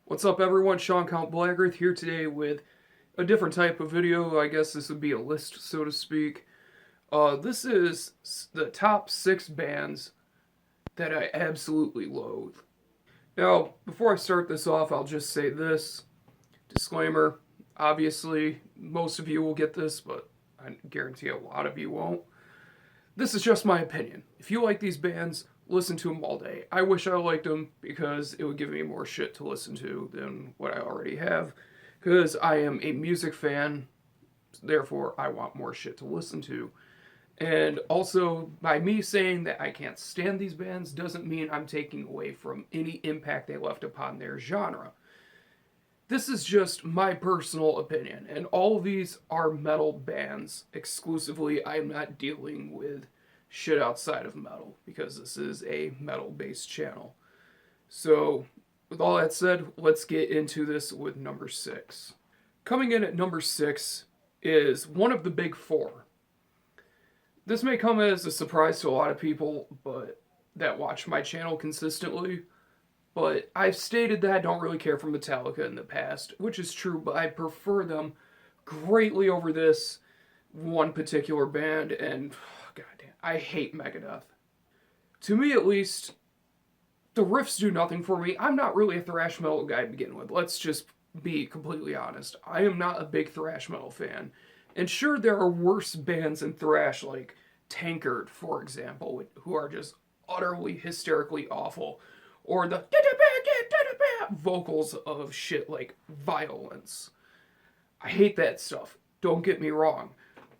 What's up, everyone? Sean Count Blackearth here today with a different type of video. I guess this would be a list, so to speak. This is the top 6 bands that I absolutely loathe. Now, before I start this off, I'll just say this disclaimer. Obviously, most of you will get this, but I guarantee a lot of you won't. This is just my opinion. If you like these bands, listen to them all day. I wish I liked them because it would give me more shit to listen to than what I already have. Because I am a music fan, therefore I want more shit to listen to. And also, by me saying that I can't stand these bands doesn't mean I'm taking away from any impact they left upon their genre. This is just my personal opinion, and all of these are metal bands exclusively. I'm not dealing with shit outside of metal because this is a metal based channel. So, with all that said, let's get into this with number 6. Coming in at number 6 is one of the big four. This may come as a surprise to a lot of people, but that watch my channel consistently. But I've stated that I don't really care for Metallica in the past, which is true, but I prefer them greatly over this one particular band, and goddamn, I hate Megadeth. To me, at least, the riffs do nothing for me. I'm not really a thrash metal guy to begin with. Let's just be completely honest. I am not a big thrash metal fan. And sure, there are worse bands in thrash, like Tankard, for example, who are just utterly hysterically awful. Or the vocals of shit like Violence. I hate that stuff. Don't get me wrong.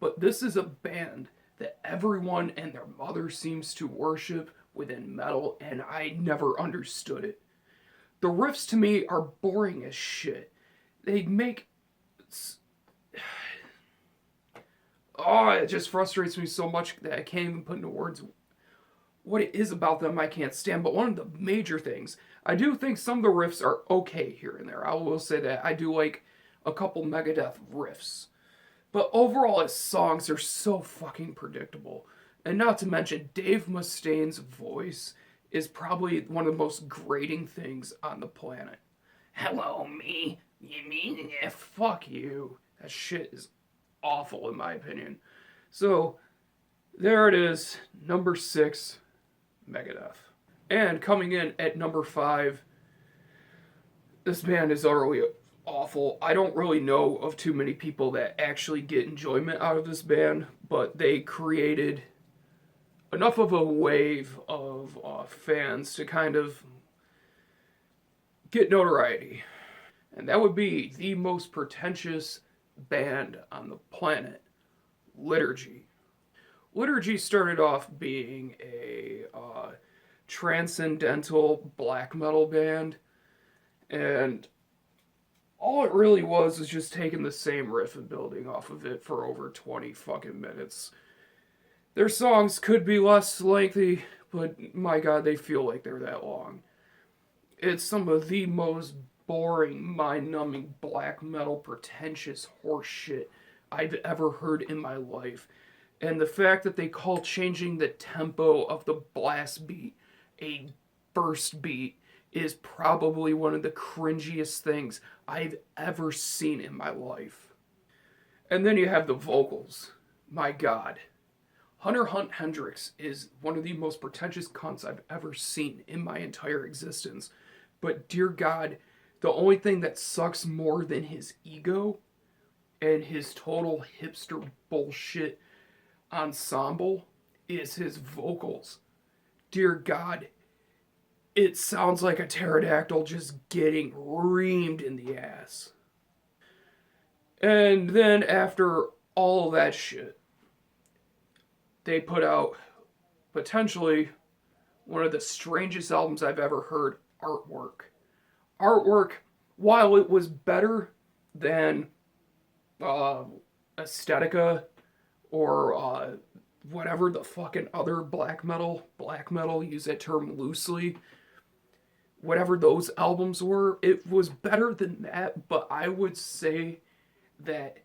But this is a band that everyone and their mother seems to worship within metal, and I never understood it. The riffs to me are boring as shit. They make. Oh, it just frustrates me so much that I can't even put into words what it is about them I can't stand. But one of the major things, I do think some of the riffs are okay here and there. I will say that I do like a couple Megadeth riffs. But overall, his songs are so fucking predictable. And not to mention, Dave Mustaine's voice is probably one of the most grating things on the planet. Hello, me. You mean it? Fuck you. That shit is awful, in my opinion. So, there it is. Number 6, Megadeth. And coming in at number 5, this band is utterly awful. I don't really know of too many people that actually get enjoyment out of this band, but they created enough of a wave of fans to kind of get notoriety. And that would be the most pretentious band on the planet, Liturgy. Liturgy started off being a transcendental black metal band, and all it really was just taking the same riff and building off of it for over 20 fucking minutes. Their songs could be less lengthy, but my god, they feel like they're that long. It's some of the most boring, mind numbing black metal pretentious horse shit I've ever heard in my life. And the fact that they call changing the tempo of the blast beat a burst beat is probably one of the cringiest things I've ever seen in my life. And then you have the vocals. My god. Hunter Hunt Hendrix is one of the most pretentious cunts I've ever seen in my entire existence. But dear god, the only thing that sucks more than his ego and his total hipster bullshit ensemble is his vocals. Dear god, it sounds like a pterodactyl just getting reamed in the ass. And then after all that shit, they put out potentially one of the strangest albums I've ever heard, Artwork. Artwork, while it was better than uh, Aesthetica or whatever the fucking other black metal, use that term loosely, whatever those albums were, it was better than that, but I would say that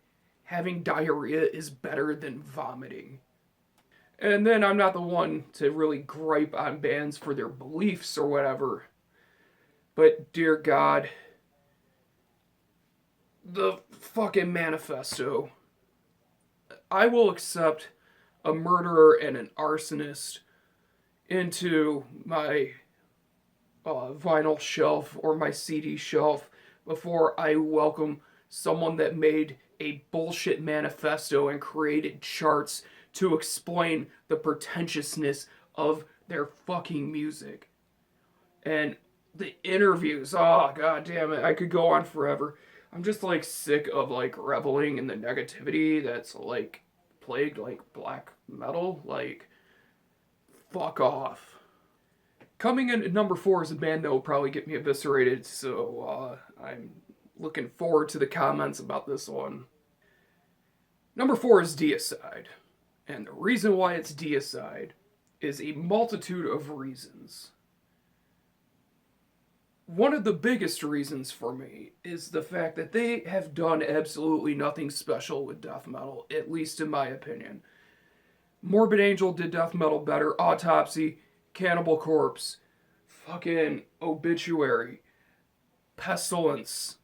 having diarrhea is better than vomiting. And then I'm not the one to really gripe on bands for their beliefs or whatever, but dear God, the fucking manifesto. I will accept a murderer and an arsonist into my vinyl shelf or my CD shelf before I welcome someone that made a bullshit manifesto and created charts to explain the pretentiousness of their fucking music. And the interviews, oh god damn it, I could go on forever. I'm just like sick of like reveling in the negativity that's like plagued like black metal. Like, fuck off. Coming in at number 4 is a band that will probably get me eviscerated, so I'm looking forward to the comments about this one. Number 4 is Deicide. And the reason why it's Deicide is a multitude of reasons. One of the biggest reasons for me is the fact that they have done absolutely nothing special with death metal, at least in my opinion. Morbid Angel did death metal better. Autopsy, Cannibal Corpse, fucking Obituary, Pestilence,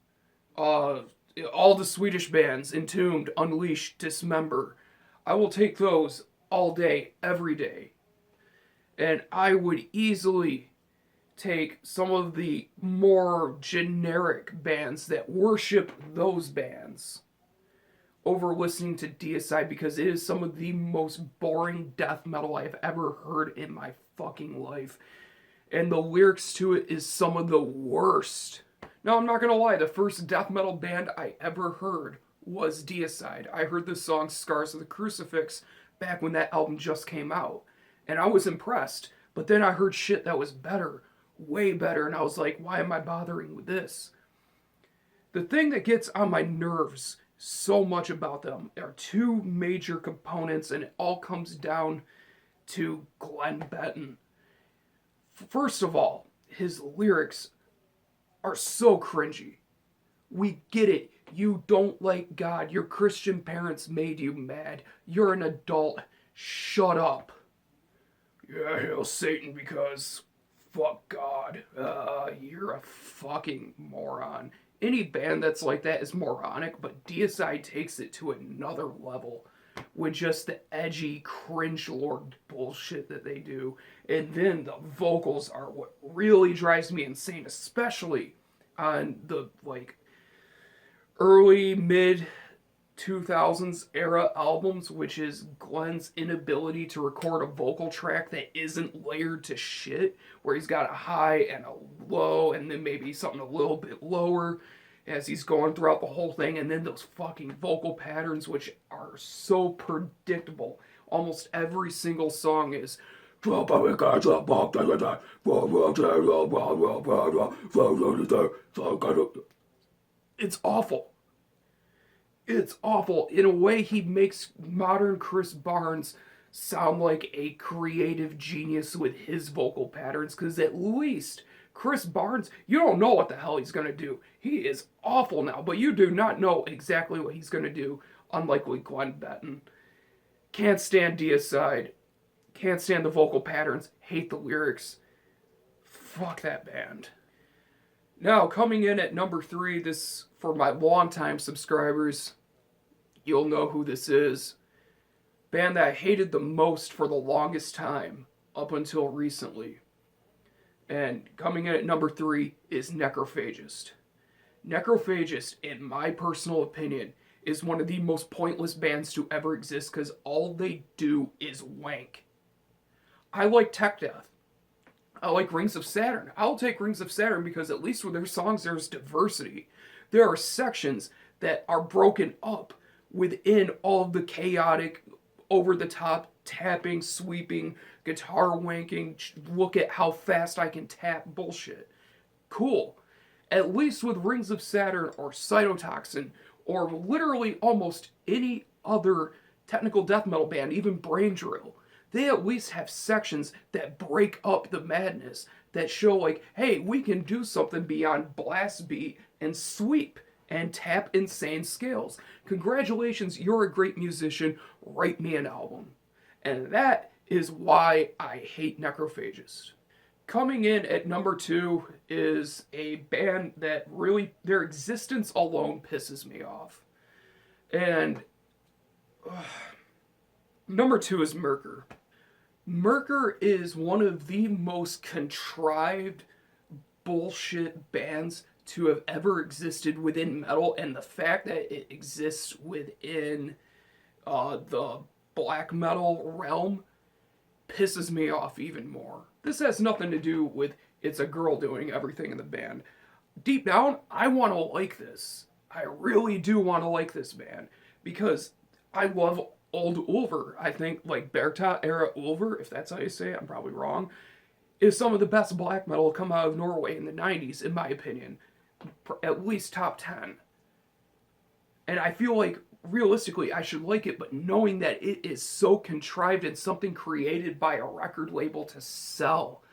all the Swedish bands, Entombed, Unleashed, Dismember. I will take those all day, every day. And I would easily take some of the more generic bands that worship those bands over listening to Deicide because it is some of the most boring death metal I've ever heard in my fucking life. And the lyrics to it is some of the worst. Now, I'm not gonna lie, the first death metal band I ever heard was Deicide. I heard the song Scars of the Crucifix back when that album just came out. And I was impressed. But then I heard shit that was better, way better, and I was like, why am I bothering with this? The thing that gets on my nerves so much about them are two major components, and it all comes down to Glenn Benton. First of all, his lyrics are so cringy. We get it. You don't like God. Your Christian parents made you mad. You're an adult. Shut up. Yeah, hail Satan because fuck God. You're a fucking moron. Any band that's like that is moronic, but Deicide takes it to another level with just the edgy cringe lord bullshit that they do. And then the vocals are what really drives me insane, especially on the like early mid 2000s era albums, which is Glenn's inability to record a vocal track that isn't layered to shit, where he's got a high and a low and then maybe something a little bit lower as he's going throughout the whole thing, and then those fucking vocal patterns which are so predictable. Almost every single song is it's awful. It's awful. In a way, he makes modern Chris Barnes sound like a creative genius with his vocal patterns, because at least Chris Barnes, you don't know what the hell he's going to do. He is awful now, but you do not know exactly what he's going to do, unlike with Glenn Benton. Can't stand Deicide. Can't stand the vocal patterns. Hate the lyrics. Fuck that band. Now, coming in at number 3, this, for my longtime subscribers, you'll know who this is. Band that I hated the most for the longest time, up until recently. And coming in at number 3 is Necrophagist. Necrophagist, in my personal opinion, is one of the most pointless bands to ever exist because all they do is wank. I like Tech Death. I like Rings of Saturn. I'll take Rings of Saturn because at least with their songs there's diversity. There are sections that are broken up within all of the chaotic, over-the-top tapping, sweeping, guitar wanking, look at how fast I can tap bullshit. Cool. At least with Rings of Saturn or Cytotoxin or literally almost any other technical death metal band, even Brain Drill, they at least have sections that break up the madness, that show like, hey, we can do something beyond blast beat and sweep and tap insane scales. Congratulations, you're a great musician, write me an album. And that is why I hate Necrophagist. Coming in at number 2 is a band that really, their existence alone pisses me off. And number 2 is Merkur. Merkur is one of the most contrived bullshit bands to have ever existed within metal, and the fact that it exists within the black metal realm pisses me off even more. This has nothing to do with it's a girl doing everything in the band. Deep down, I want to like this. I really do want to like this band because I love old Ulver. I think like Berta era Ulver, if that's how you say it, I'm probably wrong, is some of the best black metal to come out of Norway in the 90s, in my opinion. At least top 10. And I feel like realistically I should like it, but knowing that it is so contrived and something created by a record label to sell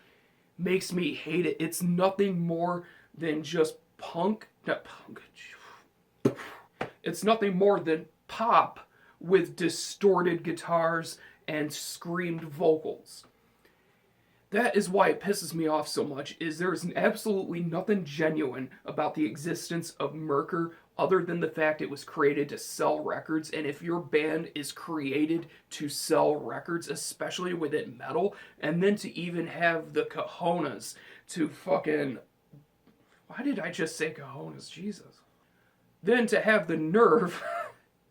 makes me hate it. It's nothing more than just punk. Not punk. It's nothing more than pop with distorted guitars and screamed vocals. That is why it pisses me off so much, is there's absolutely nothing genuine about the existence of Merkur other than the fact it was created to sell records. And if your band is created to sell records, especially within metal, and then to even have the cojones to fucking... Why did I just say cojones? Jesus. Then to have the nerve...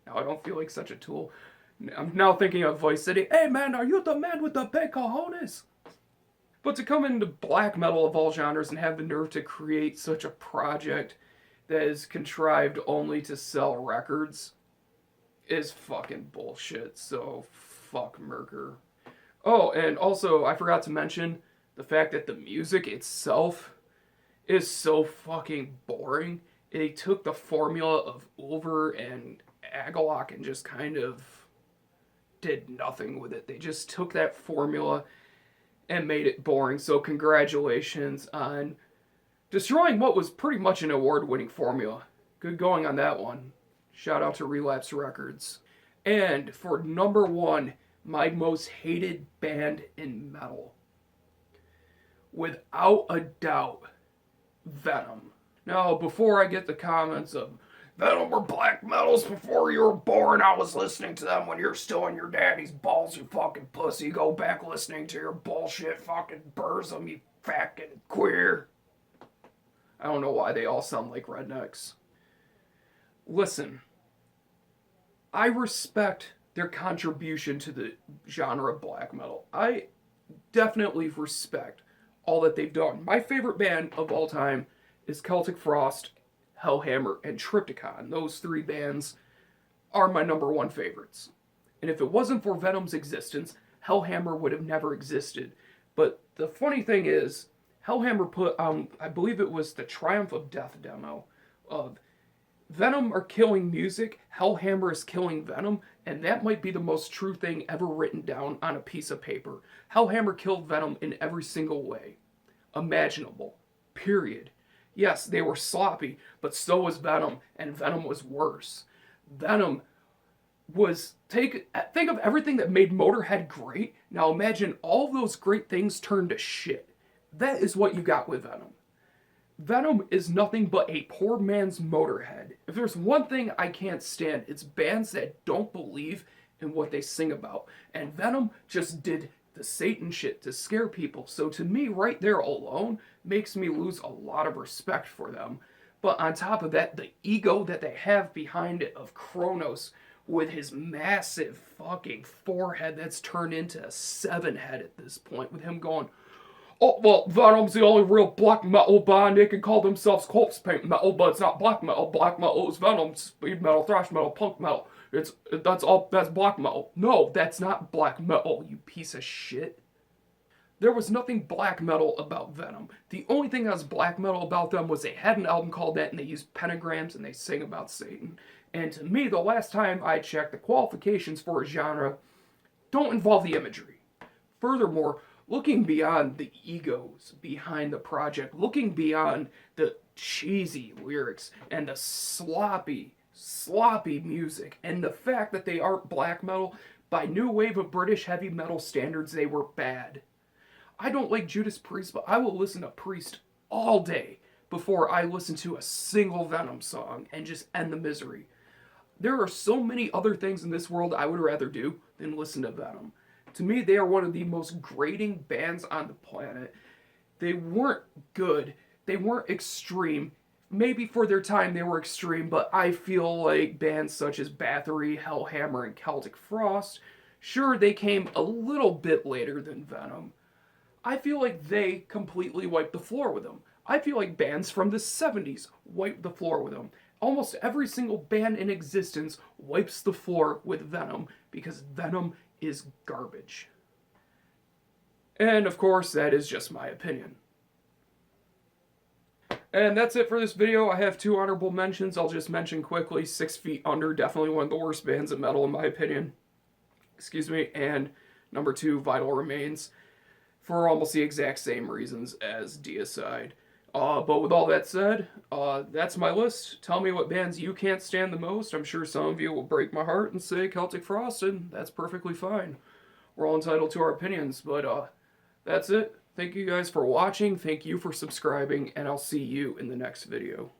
Now I don't feel like such a tool. I'm now thinking of Vice City. Hey man, are you the man with the big cojones? But to come into black metal of all genres and have the nerve to create such a project that is contrived only to sell records is fucking bullshit. So fuck Merkur. Oh, and also I forgot to mention the fact that the music itself is so fucking boring. They took the formula of Ulver and Agalloch and just kind of did nothing with it. They just took that formula and made it boring. So congratulations on destroying what was pretty much an award-winning formula. Good going on that one. Shout out to Relapse Records. And for number 1, my most hated band in metal, without a doubt, Venom. Now, before I get the comments of Venom were black metals before you were born. I was listening to them when you're still in your daddy's balls, you fucking pussy. Go back listening to your bullshit fucking Burzum, you fucking queer. I don't know why they all sound like rednecks. Listen, I respect their contribution to the genre of black metal. I definitely respect all that they've done. My favorite band of all time is Celtic Frost, Hellhammer, and Triptykon. Those 3 bands are my number 1 favorites. And if it wasn't for Venom's existence, Hellhammer would have never existed. But the funny thing is, Hellhammer put on, I believe it was the Triumph of Death demo of Venom are killing music, Hellhammer is killing Venom, and that might be the most true thing ever written down on a piece of paper. Hellhammer killed Venom in every single way imaginable. Period. Yes, they were sloppy, but so was Venom, and Venom was worse. Venom was... think of everything that made Motorhead great. Now imagine all those great things turned to shit. That is what you got with Venom. Venom is nothing but a poor man's Motorhead. If there's one thing I can't stand, it's bands that don't believe in what they sing about. And Venom just did the Satan shit to scare people. So to me, right there alone, makes me lose a lot of respect for them. But on top of that, the ego that they have behind it of Kronos with his massive fucking forehead that's turned into a 7-head at this point, with him going, oh, well, Venom's the only real black metal band. They can call themselves corpse paint metal, but it's not black metal. Black metal is Venom, speed metal, thrash metal, punk metal. That's black metal. No, that's not black metal, you piece of shit. There was nothing black metal about Venom. The only thing that was black metal about them was they had an album called that and they used pentagrams and they sing about Satan. And to me, the last time I checked, the qualifications for a genre don't involve the imagery. Furthermore, looking beyond the egos behind the project, looking beyond the cheesy lyrics and the sloppy music, and the fact that they aren't black metal, by new wave of British heavy metal standards, they were bad. I don't like Judas Priest, but I will listen to Priest all day before I listen to a single Venom song and just end the misery. There are so many other things in this world I would rather do than listen to Venom. To me, they are one of the most grating bands on the planet. They weren't good. They weren't extreme. Maybe for their time they were extreme, but I feel like bands such as Bathory, Hellhammer, and Celtic Frost, sure, they came a little bit later than Venom. I feel like they completely wiped the floor with them. I feel like bands from the 70s wiped the floor with them. Almost every single band in existence wipes the floor with Venom because Venom is garbage. And of course, that is just my opinion. And that's it for this video. I have 2 honorable mentions. I'll just mention quickly. 6 Feet Under, definitely one of the worst bands of metal in my opinion. Excuse me. And number 2, Vital Remains, for almost the exact same reasons as Deicide. But with all that said, that's my list. Tell me what bands you can't stand the most. I'm sure some of you will break my heart and say Celtic Frost, and that's perfectly fine. We're all entitled to our opinions, but that's it. Thank you guys for watching, thank you for subscribing, and I'll see you in the next video.